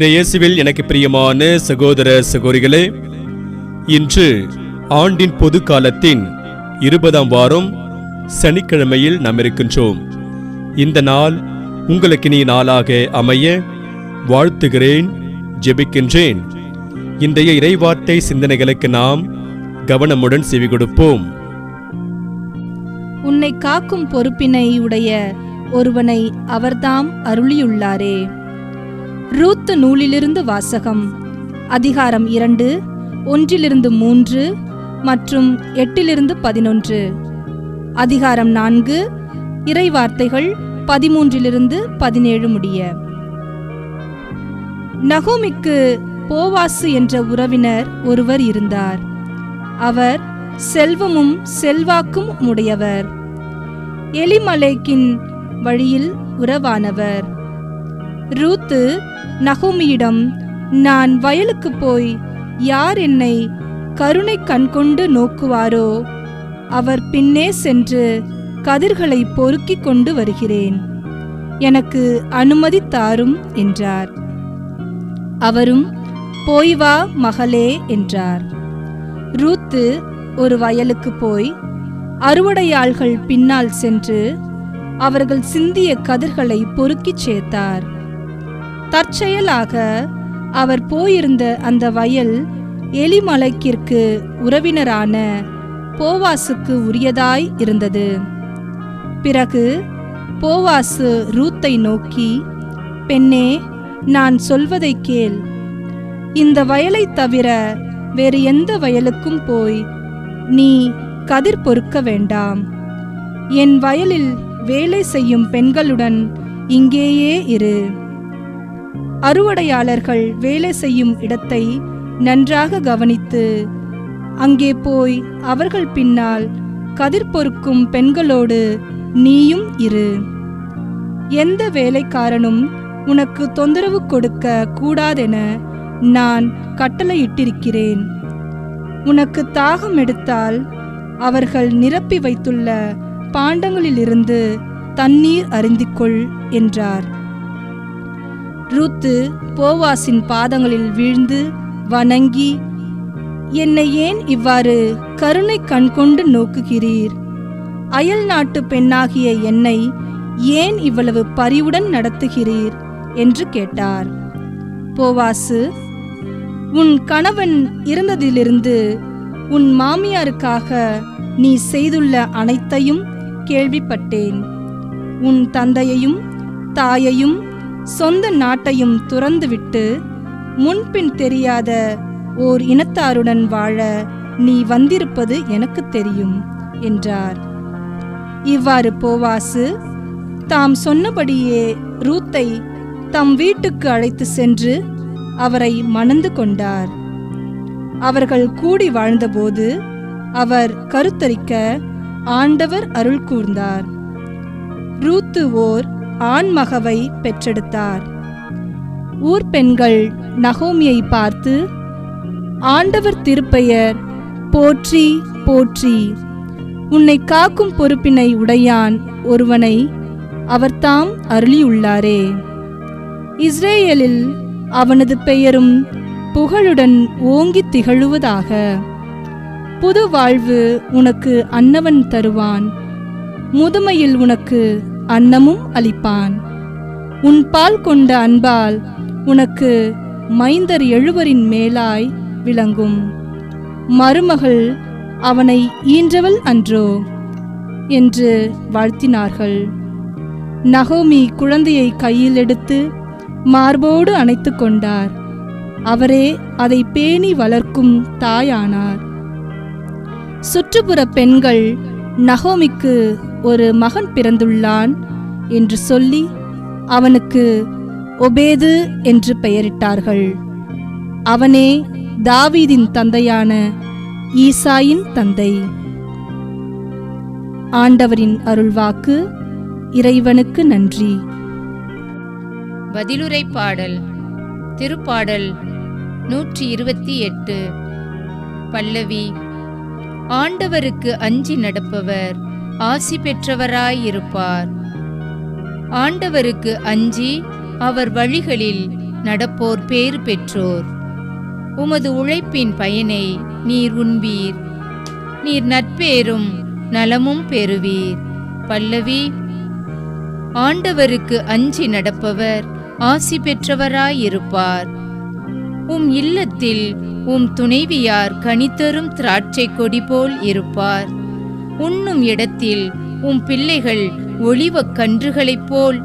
இயேசுவில் எனக்கு பிரியமான சகோதர சகோதரிகளே, இன்று ஆண்டின் பொது காலத்தின் 20ஆம் வாரம் சனிக்கிழமையில் நாம் இருக்கின்றோம். இந்த நாள் உங்களுக்கு நீ நாளாக அமைய வாழ்த்துகிறேன், ஜெபிக்கின்றேன். இன்றைய இறைவார்த்தை சிந்தனைகளுக்கு நாம் கவனமுடன் செவி கொடுப்போம். உன்னை காக்கும் பொறுப்பினை உடைய ஒருவனை அவர்தாம் அருளியுள்ளாரே. ரூத் நூலிலிருந்து வாசகம். அதிகாரம் 2, 1-3 மற்றும் 8-11. அதிகாரம் 4, இறைவார்த்தைகள் 13-17 முடிய. நகோமிக்கு போவாசு என்ற உறவினர் ஒருவர் இருந்தார். அவர் செல்வமும் செல்வாக்கும் உடையவர். எலிமலேக்கின் வழியில் உறவானவர். ரூத்து நகோமியிடம், நான் வயலுக்கு போய் யார் என்னை கருணை கண்கொண்டு நோக்குவாரோ அவர் பின்னே சென்று கதிர்களை பொறுக்கிக் கொண்டு வருகிறேன், எனக்கு அனுமதி தாரும் என்றார். அவரும், போய் வா மகளே என்றார். ரூத்து ஒரு வயலுக்கு போய் அறுவடையாள்கள் பின்னால் சென்று அவர்கள் சிந்திய கதிர்களை பொறுக்கிச் சேர்த்தார். தற்செயலாக அவர் போயிருந்த அந்த வயல் எலிமலைக்கிற்கு உறவினரான போவாசுக்கு உரியதாய் இருந்தது. பிறகு போவாசு ரூத்தை நோக்கி, பெண்ணே, நான் சொல்வதை கேள். இந்த வயலை தவிர வேறு எந்த வயலுக்கும் போய் நீ கதிர் பொறுக்க வேண்டாம். என் வயலில் வேலை செய்யும் பெண்களுடன் இங்கேயே இரு. அறுவடையாளர்கள் வேலை செய்யும் இடத்தை நன்றாக கவனித்து அங்கே போய் அவர்கள் பின்னால் கதிர் பொறுக்கும் பெண்களோடு நீயும் இரு. எந்த வேலைக்காரனும் உனக்கு தொந்தரவு கொடுக்க கூடாதென நான் கட்டளையிட்டிருக்கிறேன். உனக்கு தாகம் எடுத்தால் அவர்கள் நிரப்பி வைத்துள்ள பாண்டங்களிலிருந்து தண்ணீர் அருந்திக்கொள் என்றார். ரூத்து போவாசின் பாதங்களில் வீழ்ந்து வணங்கி, என்னை ஏன் இவ்வாறு கருணை கண்கொண்டு நோக்குகிறீர்? அயல் நாட்டு பெண்ணாகிய என்னை ஏன் இவ்வளவு பரிவுடன் நடத்துகிறீர் என்று கேட்டார். போவாசு, உன் கணவன் இருந்ததிலிருந்து உன் மாமியாருக்காக நீ செய்துள்ள அனைத்தையும் கேள்விப்பட்டேன். உன் தந்தையையும் தாயையும் சொந்த நாட்டையும் துறந்துவிட்டு முன்பின் தெரியாத ஓர் இனத்தாருடன் வாழ நீ வந்திருப்பது எனக்கு தெரியும் என்றார். இவ்வாறு போவாசு தாம் சொன்னபடியே ரூத்தை தம் வீட்டுக்கு அழைத்து சென்று அவரை மணந்து கொண்டார். அவர்கள் கூடி வாழ்ந்தபோது அவர் கருத்தரிக்க ஆண்டவர் அருள் கூர்ந்தார். ரூத்து ஓர் ஆண்மகவை பெற்றெடுத்தார். ஊர் பெண்கள் நகோமியை பார்த்து, ஆண்டவர் திருப்பெயர் போற்றி போற்றி, உன்னை காக்கும் பொறுப்பினை உடையான் ஒருவனை அவர்தாம் அருளியுள்ளாரே. இஸ்ரேலில் அவனது பெயரும் புகழுடன் ஓங்கி திகழுவதாக. புது வாழ்வு உனக்கு அன்னவன் தருவான், முதுமையில் உனக்கு அன்னமும் அளிப்பான். உன் பால் கொண்ட அன்பால் உனக்கு மைந்தர் 70 மேலாய் விளங்கும். மருமகள் அவனை ஈன்றவள் அன்றோ என்று வாழ்த்தினார்கள். நகோமி குழந்தையை கையில் எடுத்து மார்போடு அணைத்து கொண்டார். அவரே அதை பேணி வளர்க்கும் தாயானார். சுற்றுப்புற பெண்கள் நகோமிக்கு ஒரு மகன் பிறந்துள்ளான் என்று சொல்லி அவனுக்கு ஒபேது என்று பெயரிட்டார்கள். அவனே தாவீதின் தந்தையான ஈசாயின் தந்தை. ஆண்டவரின் அருள்வாக்கு. இறைவனுக்கு நன்றி. பதிலுரை பாடல். திருப்பாடல் 128. பல்லவி. ஆண்டவருக்கு அஞ்சி நடப்பவர் ஆசி பெற்றவராயிருப்பார். ஆண்டவருக்கு அஞ்சி அவர் வழிகளில் நடப்போர் பேறு பெற்றோர். உமது உழைப்பின் பயனை நீர் உண்பீர். நீர் நற்பேரும் நலமும் பெறுவீர். பல்லவி. ஆண்டவருக்கு அஞ்சி நடப்பவர் ஆசி பெற்றவராயிருப்பார். உம் இல்லத்தில் உம் துணைவியார் கனிதரும் திராட்சை கொடி போல் இருப்பார். உண்ணும் இடத்தில் உம் பிள்ளைகள் ஒலிவக் கன்றுகளைப் போல்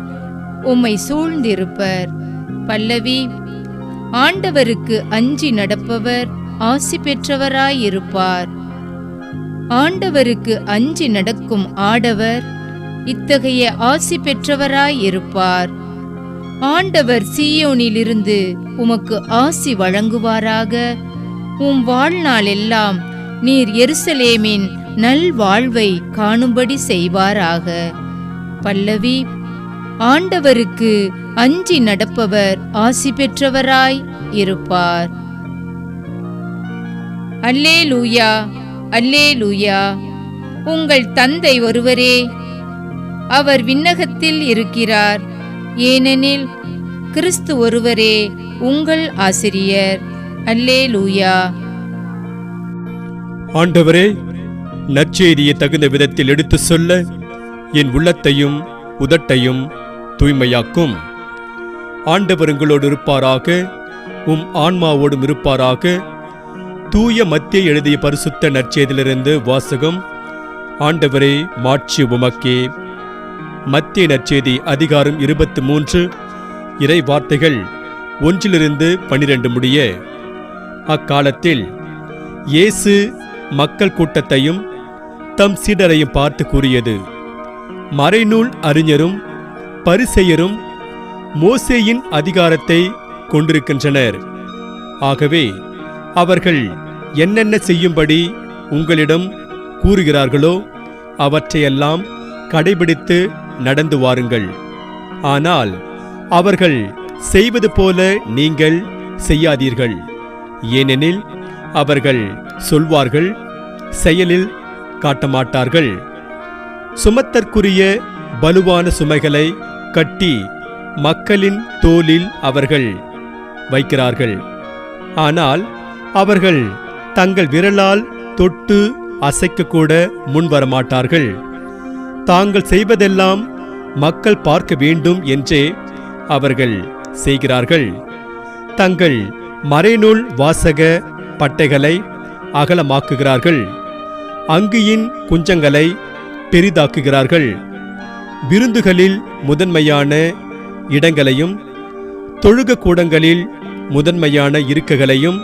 உம்மை சூழ்ந்திருப்பர். பல்லவி. ஆண்டவருக்கு அஞ்சி நடப்பவர் ஆசி பெற்றவராயிருப்பார். ஆண்டவருக்கு அஞ்சி நடக்கும் ஆடவர் இத்தகைய ஆசி பெற்றவராயிருப்பார். ஆண்டவர் சீயோனிலிருந்து உமக்கு ஆசி வழங்குவாராக. உம் வாழ்நாள் எல்லாம் நீர் எருசலேமின் நல்வாழ்வை காணும்படி செய்வாராக. பல்லவி. ஆண்டவருக்கு அஞ்சி நடப்பவர் ஆசி பெற்றவராய் இருப்பார். அல்லேலூயா, அல்லேலூயா. உங்கள் தந்தை ஒருவரே, அவர் விண்ணகத்தில் இருக்கிறார். ஏனெனில் கிறிஸ்து ஒருவரே உங்கள் ஆசிரியர். அல்லேலூயா. ஆண்டவரே, நற்செய்தியை தகுந்த விதத்தில் எடுத்து சொல்ல என் உள்ளத்தையும் உதட்டையும் தூய்மையாக்கும். ஆண்டவர் உங்களோடு இருப்பாராக, உம் ஆன்மாவோடும் இருப்பாராக. தூய மத்தேயு எழுதிய பரிசுத்த நற்செய்தியிலிருந்து வாசகம். ஆண்டவரே, மாட்சி உமக்கே. மத்தேயு நற்செய்தி அதிகாரம் 23 இறை வார்த்தைகள் 1-12 முடிய. அக்காலத்தில் இயேசு மக்கள் கூட்டத்தையும் தம் சீடரையும் பார்த்து கூறியது: மறைநூல் அறிஞரும் பரிசேயரும் மோசேயின் அதிகாரத்தை கொண்டிருக்கின்றனர். ஆகவே அவர்கள் என்னென்ன செய்யும்படி உங்களிடம் கூறுகிறார்களோ அவற்றையெல்லாம் கடைபிடித்து நடந்து வாருங்கள். ஆனால் அவர்கள் செய்வது போல நீங்கள் செய்யாதீர்கள். ஏனெனில் அவர்கள் சொல்வார்கள், செயலில் காட்டமாட்டார்கள். சுமத்தற்குரிய பலுவான சுமைகளை கட்டி மக்களின் தோளில் அவர்கள் வைக்கிறார்கள். ஆனால் அவர்கள் தங்கள் விரலால் தொட்டு அசைக்கக்கூட முன்வரமாட்டார்கள். தாங்கள் செய்வதெல்லாம் மக்கள் பார்க்க வேண்டும் என்றே அவர்கள் செய்கிறார்கள். தங்கள் மறைநூல் வாசக பட்டைகளை அகலமாக்குகிறார்கள். அங்கியின் குஞ்சங்களை பெரிதாக்குகிறார்கள். விருந்துகளில் முதன்மையான இடங்களையும் தொழுக கூடங்களில் முதன்மையான இருக்கைகளையும்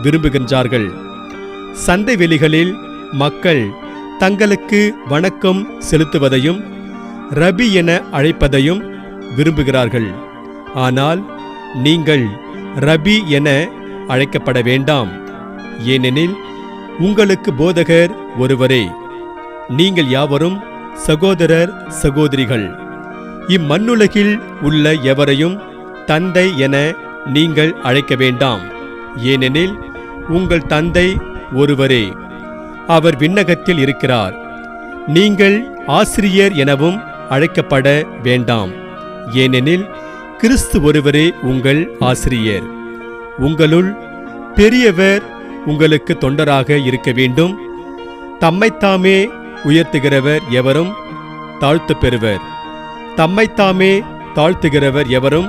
விரும்புகின்றார்கள். சந்தை வெளிகளில் மக்கள் தங்களுக்கு வணக்கம் செலுத்துவதையும் ரபி என அழைப்பதையும் விரும்புகிறார்கள். ஆனால் நீங்கள் ரபி என அழைக்கப்பட வேண்டாம். ஏனெனில் உங்களுக்கு போதகர் ஒருவரே. நீங்கள் யாவரும் சகோதரர் சகோதரிகள். இம்மண்ணுலகில் உள்ள எவரையும் தந்தை என நீங்கள் அழைக்க வேண்டாம். ஏனெனில் உங்கள் தந்தை ஒருவரே, அவர் விண்ணகத்தில் இருக்கிறார். நீங்கள் ஆசிரியர் எனவும் அழைக்கப்பட வேண்டாம். ஏனெனில் கிறிஸ்து ஒருவரே உங்கள் ஆசிரியர். உங்களுள் பெரியவர் உங்களுக்கு தொண்டராக இருக்க வேண்டும். தம்மைத்தாமே உயர்த்துகிறவர் எவரும் தாழ்த்து பெறுவர். தம்மைத்தாமே தாழ்த்துகிறவர் எவரும்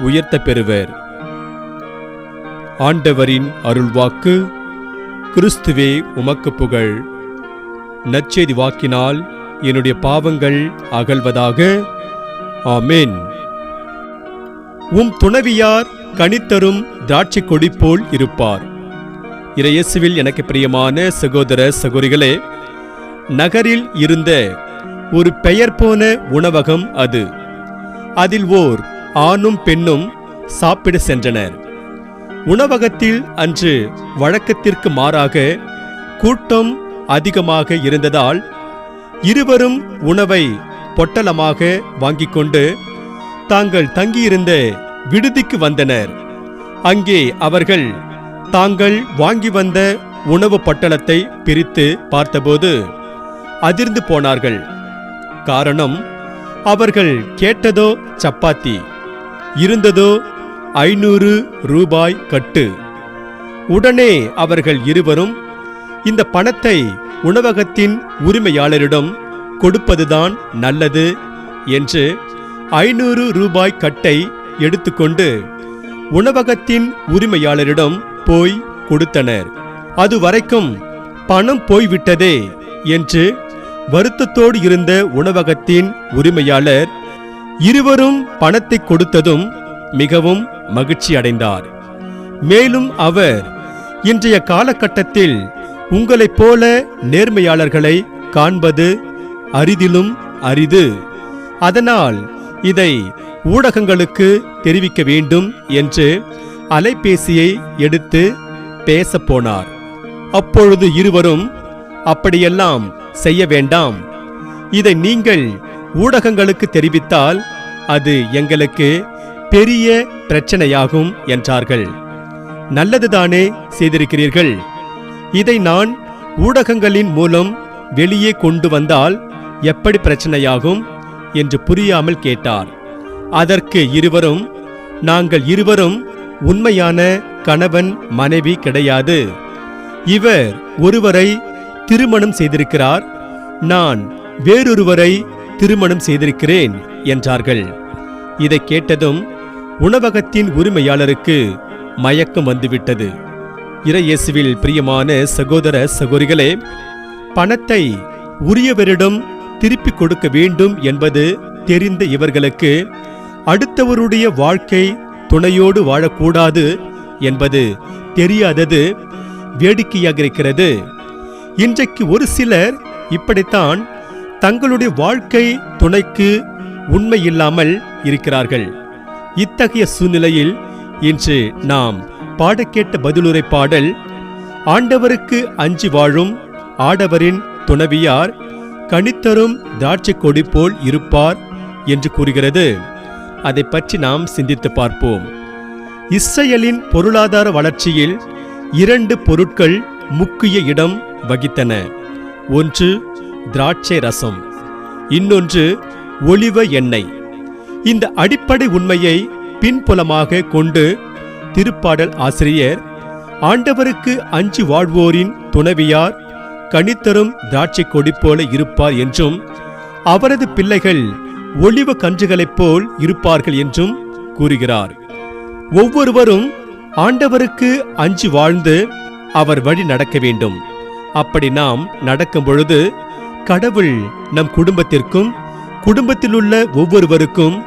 உயர்த்த பெறுவர். ஆண்டவரின் அருள்வாக்கு. கிறிஸ்துவே உமக்கு புகழ். நற்செய்தி வாக்கினால் என்னுடைய பாவங்கள் அகல்வதாக. ஆமென். உம் துணவியார் கனித்தரும் திராட்சை கொடி போல் இருப்பார். இறையேசுவில் எனக்கு பிரியமான சகோதர சகோதரிகளே, நகரில் இருந்த ஒரு பெயர் போன உணவகம் அது. அதில் ஓர் ஆணும் பெண்ணும் சாப்பிட சென்றனர். உணவகத்தில் அன்று வழக்கத்திற்கு மாறாக கூட்டம் அதிகமாக இருந்ததால் இருவரும் உணவை பொட்டலமாக வாங்கிக் கொண்டு தாங்கள் தங்கியிருந்த விடுதிக்கு வந்தனர். அங்கே அவர்கள் தாங்கள் வாங்கி வந்த உணவு பொட்டலத்தை பிரித்து பார்த்தபோது அதிர்ந்து போனார்கள். காரணம், அவர்கள் கேட்டதோ சப்பாத்தி, இருந்ததோ 500 ரூபாய் கட்டு. உடனே அவர்கள் இருவரும், இந்த பணத்தை உணவகத்தின் உரிமையாளரிடம் கொடுப்பதுதான் நல்லது என்று 500 ரூபாய் கட்டை எடுத்துக்கொண்டு உணவகத்தின் உரிமையாளரிடம் போய் கொடுத்தனர். அதுவரைக்கும் பணம் போய்விட்டதே என்று வருத்தத்தோடு இருந்த உணவகத்தின் உரிமையாளர் இருவரும் பணத்தை கொடுத்ததும் மிகவும் மகிழ்ச்சி அடைந்தார். மேலும் அவர், இன்றைய காலகட்டத்தில் உங்களைப் போல நேர்மையாளர்களை காண்பது அரிதிலும் அரிது. அதனால் இதை ஊடகங்களுக்கு தெரிவிக்க வேண்டும் என்று அலைபேசியை எடுத்து பேசப் போனார். அப்பொழுது இருவரும், அப்படியெல்லாம் செய்ய வேண்டாம், இதை நீங்கள் ஊடகங்களுக்கு தெரிவித்தால் அது எங்களுக்கு பெரிய பிரச்சனையாகும் என்றார்கள். நல்லதுதானே செய்திருக்கிறீர்கள், இதை நான் ஊடகங்களின் மூலம் வெளியே கொண்டு வந்தால் எப்படி பிரச்சனையாகும் என்று புரியாமல் கேட்டார். அதற்கு இருவரும், நாங்கள் இருவரும் உண்மையான கணவன் மனைவி கிடையாது. இவர் ஒருவரை திருமணம் செய்திருக்கிறார், நான் வேறொருவரை திருமணம் செய்திருக்கிறேன் என்றார்கள். இதை கேட்டதும் உணவகத்தின் உரிமையாளருக்கு மயக்கம் வந்துவிட்டது. இறையேசுவில் பிரியமான சகோதர சகோதரிகளே, பணத்தை உரியவரிடம் திருப்பிக் கொடுக்க வேண்டும் என்பது தெரிந்த இவர்களுக்கு அடுத்தவருடைய வாழ்க்கை துணையோடு வாழக்கூடாது என்பது தெரியாதது வேடிக்கையாக இருக்கிறது. இன்றைக்கு ஒரு சிலர் இப்படித்தான் தங்களுடைய வாழ்க்கை துணைக்கு உண்மை இல்லாமல் இருக்கிறார்கள். இத்தகைய சூழ்நிலையில் இன்று நாம் பாடக்கேட்ட பதிலுரை பாடல், ஆண்டவருக்கு அஞ்சி வாழும் ஆடவரின் துணவியார் கனித்தரும் திராட்சை கொடி போல் இருப்பார் என்று கூறுகிறது. அதை பற்றி நாம் சிந்தித்து பார்ப்போம். இஸ்ரேலின் பொருளாதார வளர்ச்சியில் 2 பொருட்கள் முக்கிய இடம் வகித்தன. ஒன்று திராட்சை ரசம், இன்னொன்று ஒலிவ எண்ணெய். இந்த அடிப்படை உண்மையை பின்புலமாக கொண்டு திருப்பாடல் ஆசிரியர், ஆண்டவருக்கு அஞ்சி வாழ்வோரின் துணவியார் கனித்தரும் திராட்சை கொடி போல இருப்பார் என்றும், அவரது பிள்ளைகள் ஒலிவ கன்றுகளைப் போல் இருப்பார்கள் என்றும் கூறுகிறார். ஒவ்வொருவரும் ஆண்டவருக்கு அஞ்சி வாழ்ந்து அவர் வழி நடக்க வேண்டும். அப்படி நாம் நடக்கும் பொழுது கடவுள் நம் குடும்பத்திற்கும் குடும்பத்திலுள்ள ஒவ்வொருவருக்கும்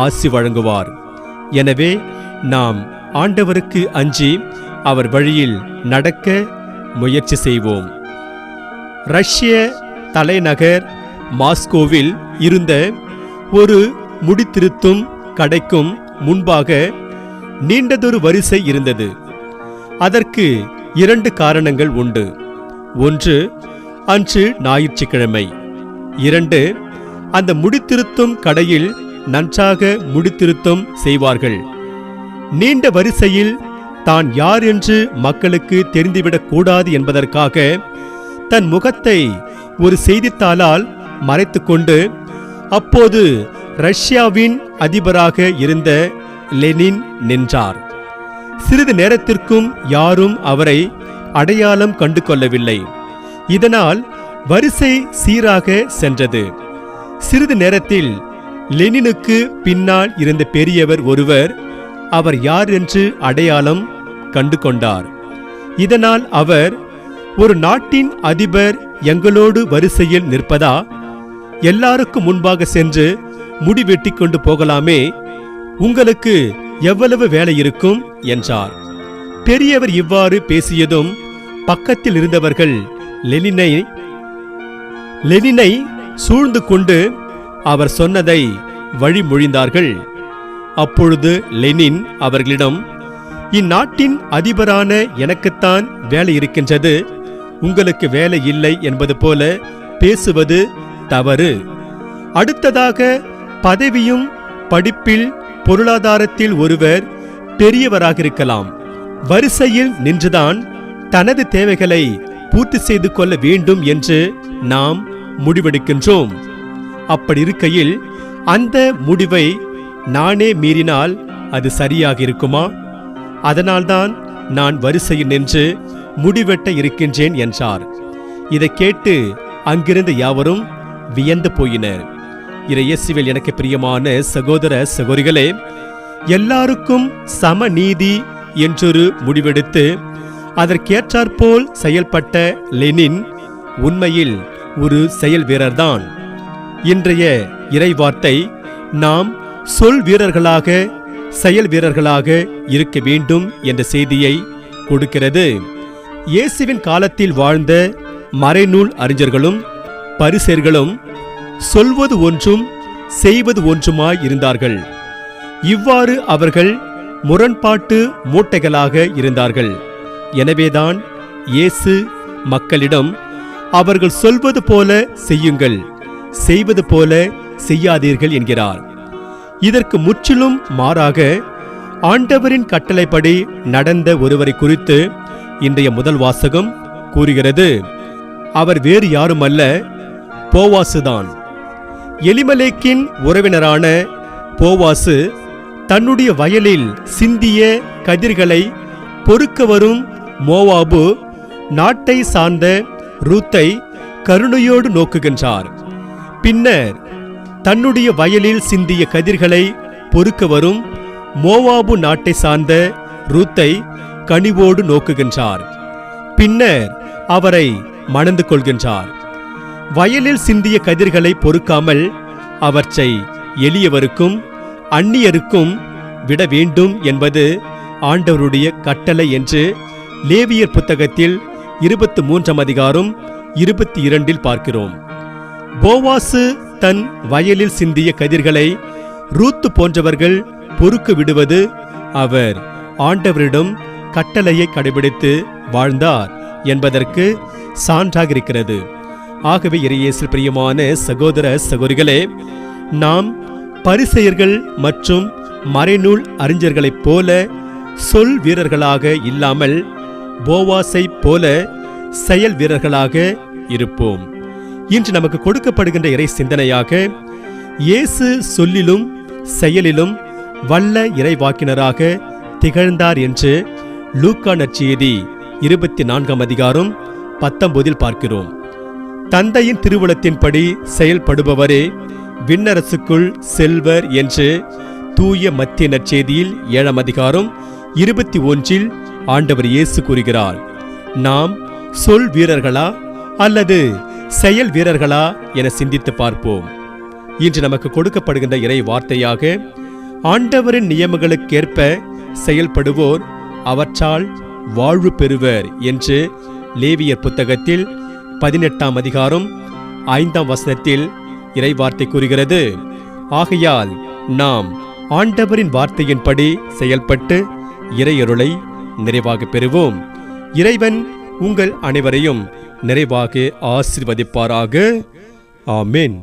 ஆசி வழங்குவார். எனவே நாம் ஆண்டவருக்கு அஞ்சி அவர் வழியில் நடக்க முயற்சி செய்வோம். ரஷ்ய தலைநகர் மாஸ்கோவில் இருந்த ஒரு முடித்திருத்தும் கடைக்கும் முன்பாக நீண்டதொரு வரிசை இருந்தது. அதற்கு 2 காரணங்கள் உண்டு. ஒன்று, அன்று ஞாயிற்றுக்கிழமை. 2, அந்த முடித்திருத்தும் கடையில் நன்றாக முடித்திருத்தம் செய்வார்கள். நீண்ட வரிசையில் தான் யார் என்று மக்களுக்கு தெரிந்துவிடக் கூடாது என்பதற்காக தன் முகத்தை ஒரு செய்தித்தாளால் மறைத்துக்கொண்டு, அப்போது ரஷ்யாவின் அதிபராக இருந்த லெனின் நின்றார். சிறிது நேரத்திற்கும் யாரும் அவரை அடையாளம் கண்டு கொள்ளவில்லை. இதனால் வரிசை சீராக சென்றது. சிறிது நேரத்தில் லெனினுக்கு பின்னால் இருந்த பெரியவர் ஒருவர் அவர் யார் என்று அடையாளம் கண்டு கொண்டார். இதனால் அவர், ஒரு நாட்டின் அதிபர் எங்களோடு வரிசையில் நிற்பதா? எல்லாருக்கும் முன்பாக சென்று முடி வெட்டி கொண்டு போகலாமே, உங்களுக்கு எவ்வளவு வேலை இருக்கும் என்றார். பெரியவர் இவ்வாறு பேசியதும் பக்கத்தில் இருந்தவர்கள் லெனினை சூழ்ந்து கொண்டு அவர் சொன்னதை வழிமொழிந்தார்கள். அப்பொழுது லெனின் அவர்களிடம், இந்நாட்டின் அதிபரான எனக்குத்தான் வேலை இருக்கின்றது, உங்களுக்கு வேலை இல்லை என்பது போல பேசுவது தவறு. அடுத்ததாக, பதவியும் படிப்பில் பொருளாதாரத்தில் ஒருவர் பெரியவராக இருக்கலாம். வரிசையில் நின்றுதான் தனது தேவைகளை பூர்த்தி செய்து கொள்ள வேண்டும் என்று நாம் முடிவெடுக்கின்றோம். அப்படி இருக்கையில் அந்த முடிவை நானே மீறினால் அது சரியாக இருக்குமா? அதனால்தான் நான் வரிசையில் நின்று முடிவெட்ட இருக்கின்றேன் என்றார். இதை கேட்டு அங்கிருந்த யாவரும் வியந்து போயினர். இயேசுவில் எனக்கு பிரியமான சகோதர சகோதரிகளே, எல்லாருக்கும் சம நீதி என்றொரு முடிவெடுத்து அதற்கேற்றாற்போல் செயல்பட்ட லெனின் உண்மையில் ஒரு செயல் வீரர்தான். இன்றைய இறைவார்த்தை நாம் சொல் வீரர்களாக செயல் வீரர்களாக இருக்க வேண்டும் என்ற செய்தியை கொடுக்கிறது. இயேசுவின் காலத்தில் வாழ்ந்த மறைநூல் அறிஞர்களும் பரிசேயர்களும் சொல்வது ஒன்றும் செய்வது ஒன்றுமாய் இருந்தார்கள். இவ்வாறு அவர்கள் முரண்பாட்டு மூட்டைகளாக இருந்தார்கள். எனவேதான் இயேசு மக்களிடம் அவர்கள் சொல்வது போல செய்யுங்கள், செய்வது போல செய்யாதீர்கள் என்கிறார். இதற்கு முற்றிலும் மாறாக ஆண்டவரின் கட்டளைப்படி நடந்த ஒருவரை குறித்து இன்றைய முதல் வாசகம் கூறுகிறது. அவர் வேறு யாருமல்ல, போவாசுதான். எலிமலேக்கின் உறவினரான போவாசு தன்னுடைய வயலில் சிந்திய கதிர்களை பொறுக்க வரும் மோவாபு நாட்டை சார்ந்த ரூத்தை கருணையோடு நோக்குகின்றார். பின்னர் தன்னுடைய வயலில் சிந்திய கதிர்களை பொறுக்க வரும் மோவாபு நாட்டை சார்ந்த ரூத்தை கனிவோடு நோக்குகின்றார். பின்னர் அவரை மணந்து கொள்கின்றார். வயலில் சிந்திய கதிர்களை பொறுக்காமல் அவற்றை எளியவருக்கும் அந்நியருக்கும் விட வேண்டும் என்பது ஆண்டவருடைய கட்டளை என்று லேவியர் புத்தகத்தில் 23 அதிகாரம் 22 பார்க்கிறோம். போவாசு தன் வயலில் சிந்திய கதிர்களை ரூத்து போன்றவர்கள் பொறுக்க விடுவது அவர் ஆண்டவரிடம் கட்டளையை கடைபிடித்து வாழ்ந்தார் என்பதற்கு சான்றாக இருக்கிறது. ஆகவே இறையேசு பிரியமான சகோதர சகோதரிகளே, நாம் பரிசேயர்கள் மற்றும் மறைநூல் அறிஞர்களைப் போல சொல் வீரர்களாக இல்லாமல் போவாசை போல செயல் வீரர்களாக இருப்போம். இன்று நமக்கு கொடுக்கப்படுகின்ற இறை சிந்தனையாக இயேசு சொல்லிலும் செயலிலும் வல்ல இறைவாக்கினராக திகழ்ந்தார் என்று லூக்கா நற்செய்தி 24 அதிகாரம் 19 பார்க்கிறோம். தந்தையின் திருவுளத்தின்படி செயல்படுபவரே விண்ணரசுக்குள் செல்வர் என்று தூய மத்திய நற்செய்தியில் 7 அதிகாரம் 21 ஆண்டவர் இயேசு கூறுகிறார். நாம் சொல் வீரர்களா அல்லது செயல் வீரர்களா என சிந்தித்து பார்ப்போம். இன்று நமக்கு கொடுக்கப்படுகின்ற இறை வார்த்தையாக ஆண்டவரின் நியமங்களுக்கேற்ப செயல்படுவோர் அவற்றால் வாழ்வு பெறுவர் என்று லேவியர் புத்தகத்தில் 18 அதிகாரம் 5 வசனத்தில் இறைவார்த்தை கூறுகிறது. ஆகையால் நாம் ஆண்டவரின் வார்த்தையின்படி செயல்பட்டு இறையருளை நிறைவாக பெறுவோம். இறைவன் உங்கள் அனைவரையும் நிறைவாக ஆசீர்வதிப்பாராக. ஆமென்.